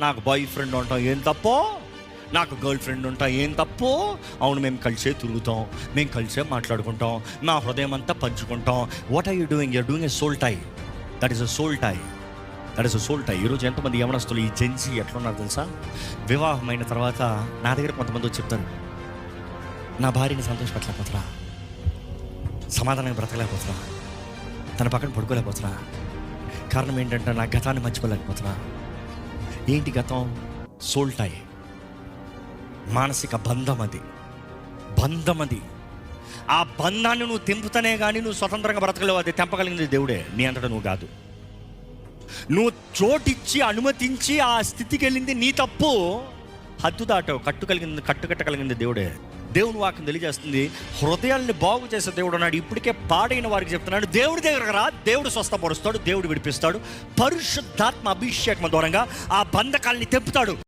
నాకు boy friend ఉంటాం ఏం తప్పో, నాకు గర్ల్ ఫ్రెండ్ ఉంటాం ఏం తప్పు. అవును, మేము కలిసే తిరుగుతాం, మేము కలిసే మాట్లాడుకుంటాం, మా హృదయం అంతా పంచుకుంటాం. What are you doing? You're doing a soul tie. That is a soul tie. That is a soul tie. ఈరోజు ఎంతమంది యవనస్తులు ఈ జెన్సీ ఎట్లున్నారు తెలుసా? వివాహమైన తర్వాత నా దగ్గర కొంతమంది వచ్చి చెప్తారు, నా భార్యని సంతోషపెట్టలేకపోతున్నా, సమాధానంగా బ్రతకలేకపోతున్నా, తన పక్కన పడుకోలేకపోతున్నా. కారణం ఏంటంటే నా గతాన్ని మర్చిపోలేకపోతున్నా. ఏంటి గతం? సోల్ టై, మానసిక బంధం. అది ఆ బంధాన్ని నువ్వు తెంపుతానే కానీ నువ్వు స్వతంత్రంగా బ్రతకలేవు. అది తెంపగలిగింది దేవుడే, నీ అంతటా నువ్వు కాదు. నువ్వు చోటిచ్చి అనుమతించి ఆ స్థితికి వెళ్ళింది నీ తప్పు. హద్దు దాటావు, కట్టుకట్టగలిగింది దేవుడే. దేవుని వాక్యం తెలియజేస్తుంది, హృదయాల్ని బాగు చేసే దేవుడు అన్నాడు. ఇప్పటికే పాడైన వారికి చెప్తున్నాడు, దేవుడి దగ్గరకు రా, దేవుడు స్వస్థపరుస్తాడు, దేవుడు విడిపిస్తాడు. పరిశుద్ధాత్మ అభిషేకం దూరంగా ఆ బంధకాల్ని తెంపుతాడు.